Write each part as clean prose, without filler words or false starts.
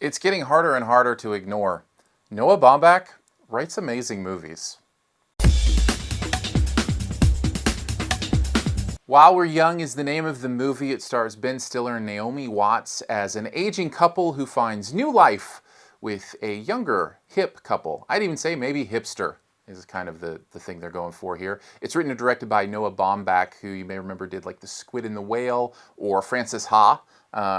It's getting harder and harder to ignore. Noah Baumbach writes amazing movies. While We're Young is the name of the movie. It stars Ben Stiller and Naomi Watts as an aging couple who finds new life with a younger, hip couple. I'd even say maybe hipster is kind of the thing they're going for here. It's written and directed by Noah Baumbach, who you may remember did like The Squid and the Whale or Frances Ha,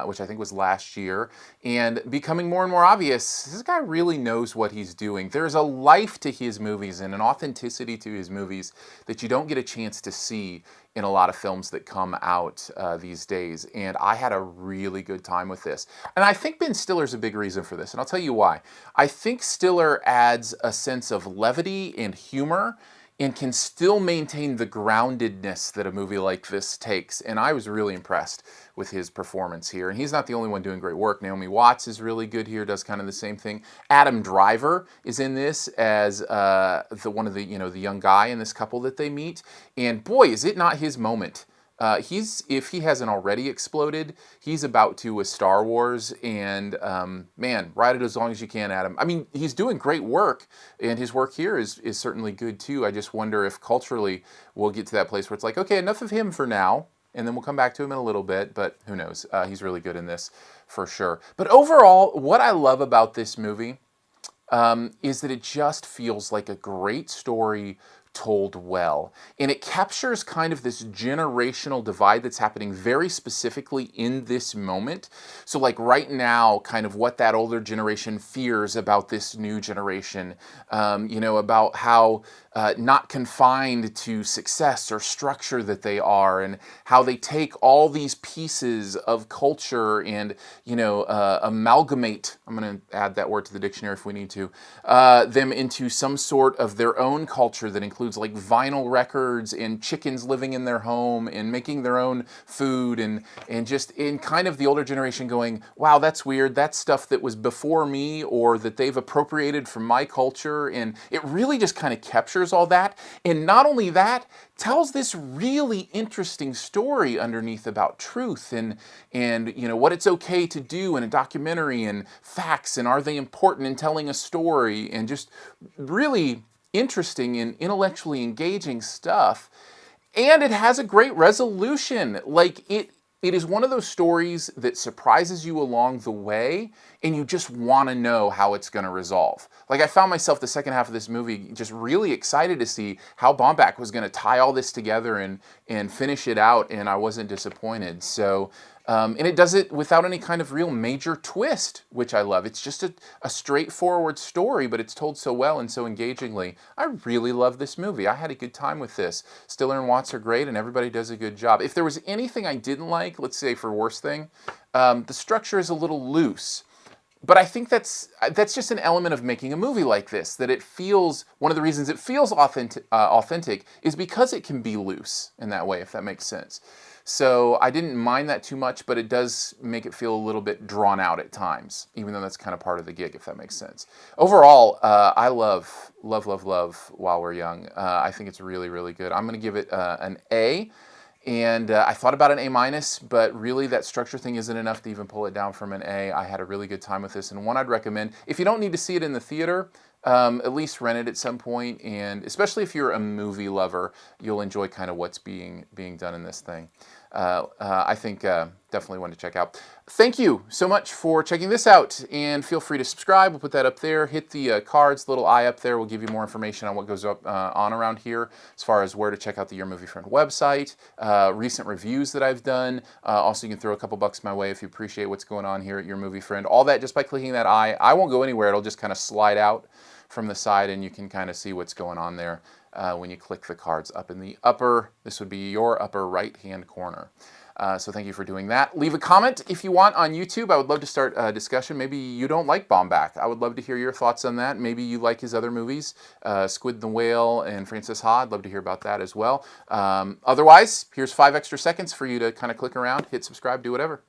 which I think was last year. And becoming more and more obvious, this guy really knows what he's doing. There's a life to his movies and an authenticity to his movies that you don't get a chance to see in a lot of films that come out these days. And I had a really good time with this. And I think Ben Stiller's a big reason for this, and I'll tell you why. I think Stiller adds a sense of levity and humor and can still maintain the groundedness that a movie like this takes. And I was really impressed with his performance here. And he's not the only one doing great work. Naomi Watts is really good here, does kind of the same thing. Adam Driver is in this as one of the young guy in this couple that they meet. And boy, is it not his moment. If he hasn't already exploded, he's about to with Star Wars, and man, ride it as long as you can, Adam. I mean, he's doing great work, and his work here is certainly good too. I just wonder if culturally we'll get to that place where it's like, okay, enough of him for now, and then we'll come back to him in a little bit, but who knows? He's really good in this for sure. But overall, what I love about this movie is that it just feels like a great story told well. And it captures kind of this generational divide that's happening very specifically in this moment. So like right now, kind of what that older generation fears about this new generation, about how not confined to success or structure that they are, and how they take all these pieces of culture and, amalgamate, I'm going to add that word to the dictionary if we need to, them into some sort of their own culture that includes like vinyl records and chickens living in their home and making their own food, and just in kind of the older generation going, wow, that's weird. That's stuff that was before me or that they've appropriated from my culture. And it really just kind of captures all that. And not only that, tells this really interesting story underneath about truth and what it's okay to do in a documentary, and facts, and are they important in telling a story, and just really interesting and intellectually engaging stuff. And it has a great resolution. Like it is one of those stories that surprises you along the way, and you just want to know how it's going to resolve. Like I found myself the second half of this movie just really excited to see how Baumbach was going to tie all this together and finish it out, and I wasn't disappointed. So, and it does it without any kind of real major twist, which I love. It's just a straightforward story, but it's told so well and so engagingly. I really love this movie. I had a good time with this. Stiller and Watts are great, and everybody does a good job. If there was anything I didn't like, let's say for worst thing, the structure is a little loose. But I think that's just an element of making a movie like this, that it feels, one of the reasons it feels authentic is because it can be loose in that way, if that makes sense. So I didn't mind that too much, but it does make it feel a little bit drawn out at times, even though that's kind of part of the gig, if that makes sense. Overall, I love While We're Young. I think it's really, really good. I'm going to give it an A. And I thought about an A-, but really that structure thing isn't enough to even pull it down from an A. I had a really good time with this, and one I'd recommend. If you don't need to see it in the theater, at least rent it at some point, and especially if you're a movie lover, you'll enjoy kind of what's being done in this thing. I think definitely one to check out. Thank you so much for checking this out, and feel free to subscribe. We'll put that up there. Hit the cards, little eye up there. We'll give you more information on what goes up on around here as far as where to check out the Your Movie Friend website, recent reviews that I've done. Also, you can throw a couple bucks my way if you appreciate what's going on here at Your Movie Friend. All that just by clicking that eye. I won't go anywhere. It'll just kind of slide out from the side, and you can kind of see what's going on there when you click the cards up in the upper, this would be your upper right-hand corner. So thank you for doing that. Leave a comment if you want on YouTube. I would love to start a discussion. Maybe you don't like Baumbach. I would love to hear your thoughts on that. Maybe you like his other movies, Squid and the Whale and Frances Ha. I'd love to hear about that as well. Otherwise, here's 5 extra seconds for you to kind of click around, hit subscribe, do whatever.